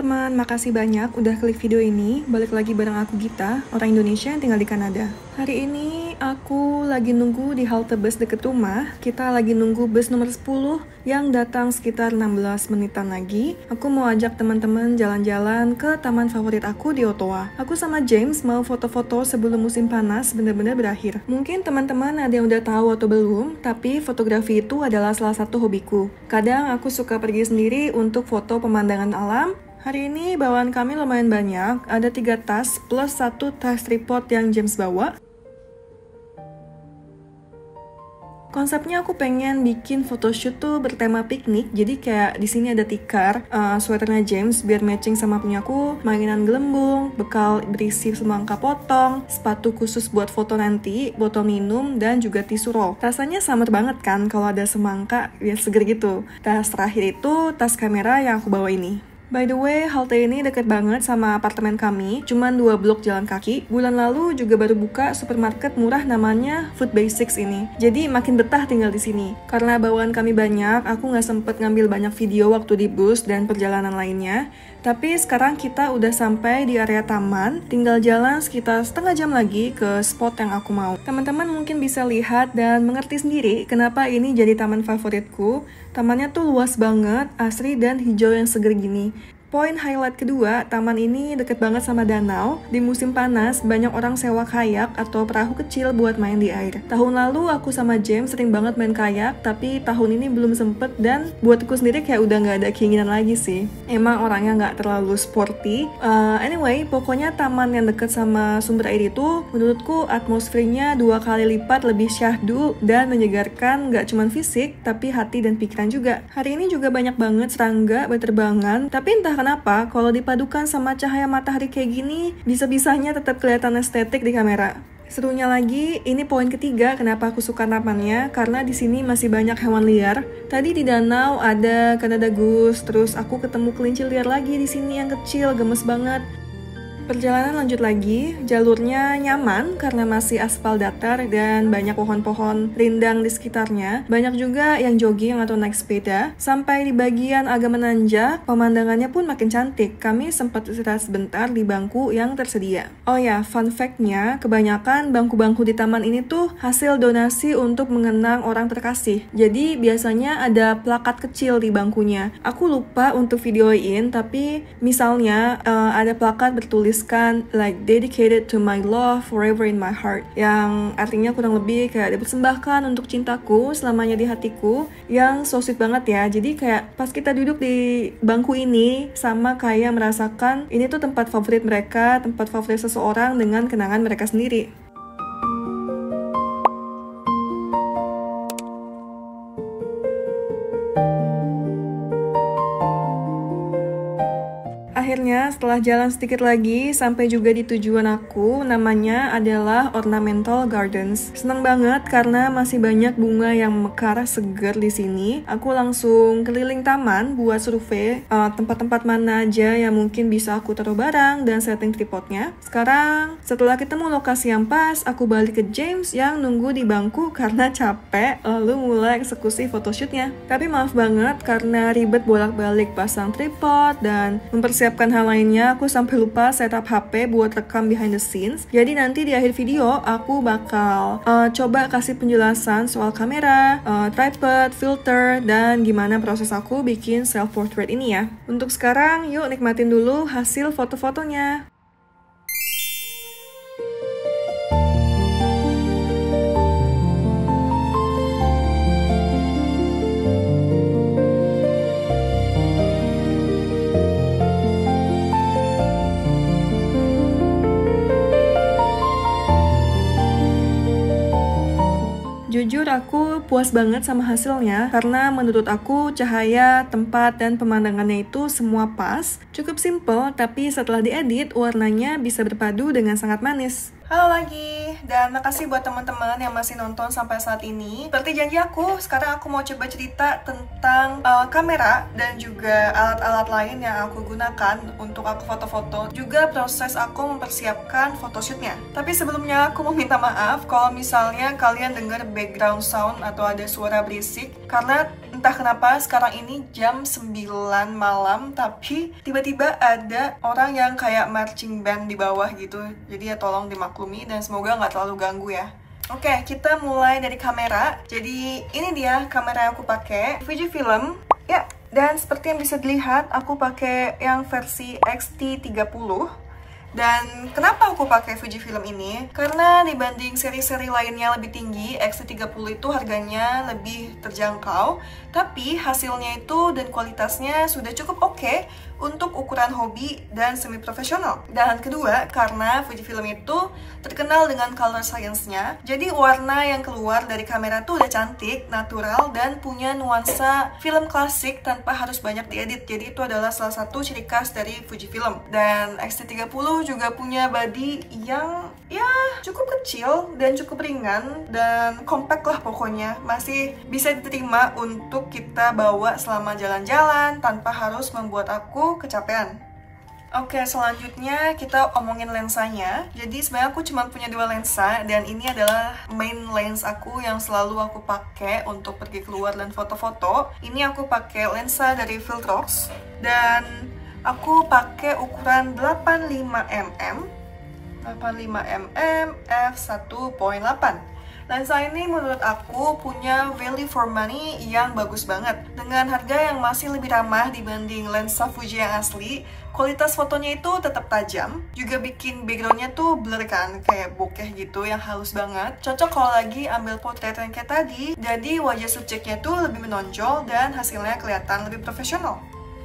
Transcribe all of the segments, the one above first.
teman-teman, makasih banyak udah klik video ini. Balik lagi bareng aku Gita, orang Indonesia yang tinggal di Kanada. Hari ini aku lagi nunggu di halte bus deket rumah. Kita lagi nunggu bus nomor 10 yang datang sekitar 16 menitan lagi. Aku mau ajak teman-teman jalan-jalan ke taman favorit aku di Ottawa. Aku sama James mau foto-foto sebelum musim panas benar-benar berakhir. Mungkin teman-teman ada yang udah tahu atau belum, tapi fotografi itu adalah salah satu hobiku. Kadang aku suka pergi sendiri untuk foto pemandangan alam. Hari ini bawaan kami lumayan banyak, ada 3 tas plus 1 tas tripod yang James bawa. Konsepnya aku pengen bikin photoshoot tuh bertema piknik, jadi kayak di sini ada tikar, sweaternya James biar matching sama punyaku, mainan gelembung, bekal berisi semangka potong, sepatu khusus buat foto nanti, botol minum, dan juga tisu roll. Rasanya summer banget kan kalau ada semangka, biar seger gitu. Tas terakhir itu tas kamera yang aku bawa ini. By the way, halte ini deket banget sama apartemen kami, cuman 2 blok jalan kaki. Bulan lalu juga baru buka supermarket murah namanya Food Basics ini. Jadi makin betah tinggal di sini. Karena bawaan kami banyak, aku nggak sempet ngambil banyak video waktu di bus dan perjalanan lainnya. Tapi sekarang kita udah sampai di area taman, tinggal jalan sekitar setengah jam lagi ke spot yang aku mau. Teman-teman mungkin bisa lihat dan mengerti sendiri kenapa ini jadi taman favoritku. Tamannya tuh luas banget, asri dan hijau yang seger gini. Poin highlight kedua, taman ini deket banget sama danau. Di musim panas, banyak orang sewa kayak atau perahu kecil buat main di air. Tahun lalu aku sama James sering banget main kayak, tapi tahun ini belum sempet dan buatku sendiri kayak udah nggak ada keinginan lagi sih. Emang orangnya nggak terlalu sporty. Anyway, pokoknya taman yang deket sama sumber air itu, menurutku atmosfernya 2 kali lipat lebih syahdu dan menyegarkan nggak cuma fisik, tapi hati dan pikiran juga. Hari ini juga banyak banget serangga berterbangan, tapi entah kenapa, kalau dipadukan sama cahaya matahari kayak gini, bisa-bisanya tetap kelihatan estetik di kamera. Serunya lagi, ini poin ketiga kenapa aku suka tamannya, karena di sini masih banyak hewan liar. Tadi di danau ada Canada Goose, terus aku ketemu kelinci liar lagi di sini yang kecil, gemes banget. Perjalanan lanjut lagi, jalurnya nyaman karena masih aspal datar dan banyak pohon-pohon rindang di sekitarnya. Banyak juga yang jogging atau naik sepeda. Sampai di bagian agak menanjak, pemandangannya pun makin cantik. Kami sempat istirahat sebentar di bangku yang tersedia. Oh ya, fun fact-nya, kebanyakan bangku-bangku di taman ini tuh hasil donasi untuk mengenang orang terkasih. Jadi biasanya ada plakat kecil di bangkunya. Aku lupa untuk videoin, tapi misalnya ada plakat bertulis like dedicated to my love forever in my heart, yang artinya kurang lebih kayak dipersembahkan untuk cintaku selamanya di hatiku, yang so sweet banget ya. Jadi kayak pas kita duduk di bangku ini sama kayak merasakan ini tuh tempat favorit mereka, tempat favorit seseorang dengan kenangan mereka sendiri. Akhirnya setelah jalan sedikit lagi sampai juga di tujuan aku, namanya adalah Ornamental Gardens. Seneng banget karena masih banyak bunga yang mekar seger di sini. Aku langsung keliling taman buat survei tempat-tempat mana aja yang mungkin bisa aku taruh barang dan setting tripodnya. Sekarang setelah ketemu lokasi yang pas, aku balik ke James yang nunggu di bangku karena capek, lalu mulai eksekusi photoshootnya. Tapi maaf banget karena ribet bolak-balik pasang tripod dan mempersiapkan hal lainnya, aku sampai lupa setup HP buat rekam behind the scenes. Jadi nanti di akhir video aku bakal coba kasih penjelasan soal kamera, tripod, filter, dan gimana proses aku bikin self-portrait ini ya. Untuk sekarang, yuk nikmatin dulu hasil foto-fotonya. Jujur aku puas banget sama hasilnya karena menurut aku cahaya, tempat, dan pemandangannya itu semua pas. Cukup simple, tapi setelah diedit warnanya bisa berpadu dengan sangat manis. Halo lagi, dan makasih buat teman-teman yang masih nonton sampai saat ini. Seperti janji aku, sekarang aku mau coba cerita tentang kamera dan juga alat-alat lain yang aku gunakan untuk aku foto-foto, juga proses aku mempersiapkan photoshootnya. Tapi sebelumnya aku mau minta maaf kalau misalnya kalian dengar background sound atau ada suara berisik, karena Entah kenapa sekarang ini jam 9 malam, tapi tiba-tiba ada orang yang kayak marching band di bawah gitu. Jadi ya tolong dimaklumi dan semoga nggak terlalu ganggu ya. Oke, kita mulai dari kamera. Jadi ini dia kamera yang aku pakai, Fujifilm. Ya, dan seperti yang bisa dilihat, aku pakai yang versi X-T30. Dan kenapa aku pakai Fujifilm ini? Karena dibanding seri-seri lainnya lebih tinggi, X-T30 itu harganya lebih terjangkau, tapi hasilnya itu dan kualitasnya sudah cukup oke untuk ukuran hobi dan semi-profesional. Dan kedua, karena Fujifilm itu terkenal dengan color science-nya, jadi warna yang keluar dari kamera tuh udah cantik, natural, dan punya nuansa film klasik tanpa harus banyak diedit. Jadi itu adalah salah satu ciri khas dari Fujifilm. Dan X-T30 juga punya body yang ya cukup kecil dan cukup ringan dan compact lah pokoknya. Masih bisa diterima untuk kita bawa selama jalan-jalan tanpa harus membuat aku kecapean. Oke, selanjutnya kita omongin lensanya. Jadi sebenarnya aku cuma punya 2 lensa dan ini adalah main lens aku yang selalu aku pakai untuk pergi keluar dan foto-foto. Ini aku pakai lensa dari Viltrox dan aku pakai ukuran 85mm f1.8. Lensa ini menurut aku punya value for money yang bagus banget. Dengan harga yang masih lebih ramah dibanding lensa Fuji yang asli, kualitas fotonya itu tetap tajam, juga bikin backgroundnya tuh blur kan, kayak bokeh gitu yang halus banget. Cocok kalau lagi ambil potret yang kayak tadi, jadi wajah subjeknya tuh lebih menonjol dan hasilnya kelihatan lebih profesional.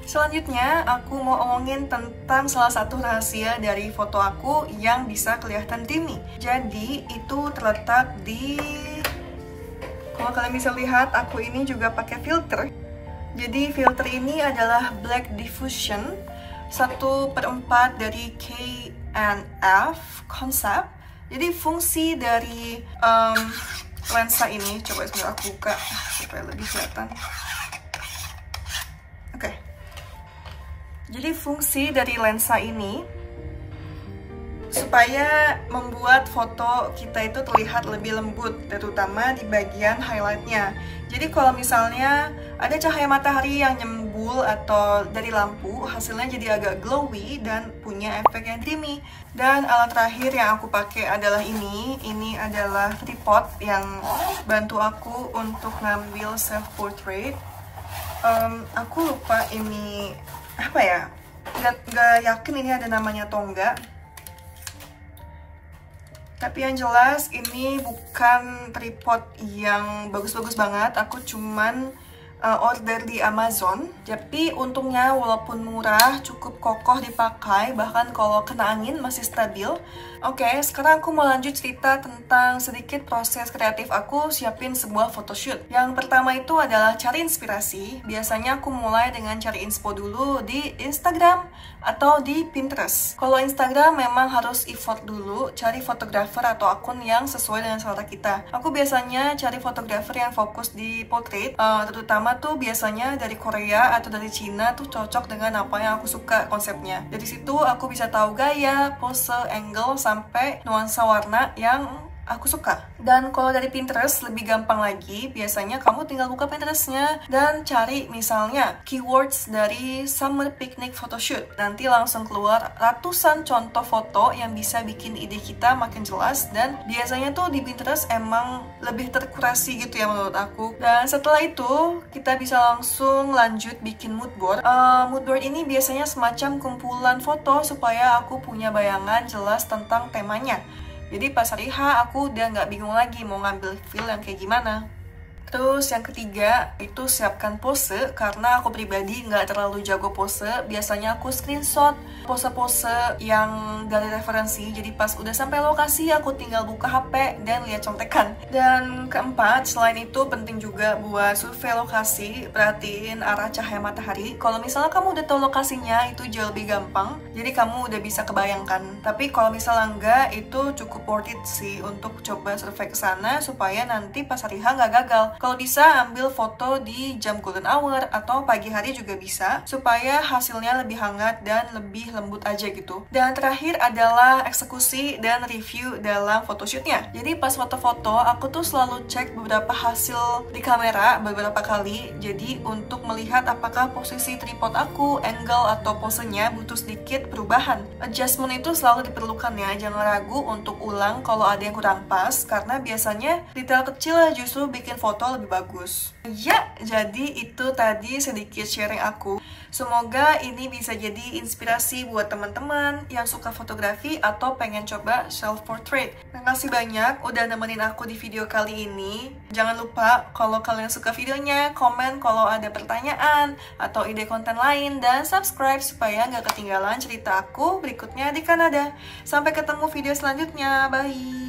Selanjutnya, aku mau omongin tentang salah satu rahasia dari foto aku yang bisa kelihatan dreamy. Jadi, itu terletak di... Kalau kalian bisa lihat, aku ini juga pakai filter. Jadi, filter ini adalah Black Diffusion 1/4 dari K&F Concept. Jadi, fungsi dari lensa ini, coba sebentar aku buka supaya lebih kelihatan. Oke. Jadi fungsi dari lensa ini supaya membuat foto kita itu terlihat lebih lembut, terutama di bagian highlightnya. Jadi kalau misalnya ada cahaya matahari yang nyembul atau dari lampu, hasilnya jadi agak glowy dan punya efek yang dreamy. Dan alat terakhir yang aku pakai adalah ini. Ini adalah tripod yang bantu aku untuk ngambil self portrait. Aku lupa ini apa ya, nggak yakin ini ada namanya atau enggak, tapi yang jelas ini bukan tripod yang bagus-bagus banget. Aku cuman order di Amazon, tapi untungnya walaupun murah cukup kokoh dipakai, bahkan kalau kena angin masih stabil. Oke, sekarang aku mau lanjut cerita tentang sedikit proses kreatif aku siapin sebuah photoshoot. Yang pertama itu adalah cari inspirasi. Biasanya aku mulai dengan cari inspo dulu di Instagram atau di Pinterest. Kalau Instagram memang harus effort dulu, cari fotografer atau akun yang sesuai dengan selera kita. Aku biasanya cari fotografer yang fokus di portrait, terutama tuh biasanya dari Korea atau dari Cina tuh cocok dengan apa yang aku suka konsepnya. Dari situ aku bisa tahu gaya, pose, angle, sampai nuansa warna yang aku suka. Dan kalau dari Pinterest lebih gampang lagi, biasanya kamu tinggal buka Pinterestnya dan cari misalnya keywords dari summer picnic photoshoot. Nanti langsung keluar ratusan contoh foto yang bisa bikin ide kita makin jelas, dan biasanya tuh di Pinterest emang lebih terkurasi gitu ya menurut aku. Dan setelah itu kita bisa langsung lanjut bikin mood board. Mood board ini biasanya semacam kumpulan foto supaya aku punya bayangan jelas tentang temanya. Jadi pas hari H aku udah nggak bingung lagi mau ngambil feel yang kayak gimana. Terus yang ketiga itu siapkan pose, karena aku pribadi nggak terlalu jago pose. Biasanya aku screenshot pose-pose yang dari referensi, jadi pas udah sampai lokasi aku tinggal buka HP dan lihat contekan. Dan keempat, selain itu penting juga buat survei lokasi, perhatiin arah cahaya matahari. Kalau misalnya kamu udah tahu lokasinya, itu jauh lebih gampang, jadi kamu udah bisa kebayangkan. Tapi kalau misalnya enggak, itu cukup worth it sih untuk coba survei ke sana supaya nanti pas hari H nggak gagal. Kalau bisa ambil foto di jam golden hour atau pagi hari juga bisa, supaya hasilnya lebih hangat dan lebih lembut aja gitu. Dan terakhir adalah eksekusi dan review dalam photoshootnya. Jadi pas foto-foto, aku tuh selalu cek beberapa hasil di kamera beberapa kali. Jadi untuk melihat apakah posisi tripod aku, angle atau posenya butuh sedikit perubahan. Adjustment itu selalu diperlukan ya, jangan ragu untuk ulang kalau ada yang kurang pas, karena biasanya detail kecil justru bikin foto lebih bagus. Ya, jadi itu tadi sedikit sharing aku. Semoga ini bisa jadi inspirasi buat teman-teman yang suka fotografi atau pengen coba self-portrait. Makasih banyak udah nemenin aku di video kali ini. Jangan lupa kalau kalian suka videonya, komen kalau ada pertanyaan atau ide konten lain, dan subscribe supaya nggak ketinggalan cerita aku berikutnya di Kanada. Sampai ketemu video selanjutnya, bye!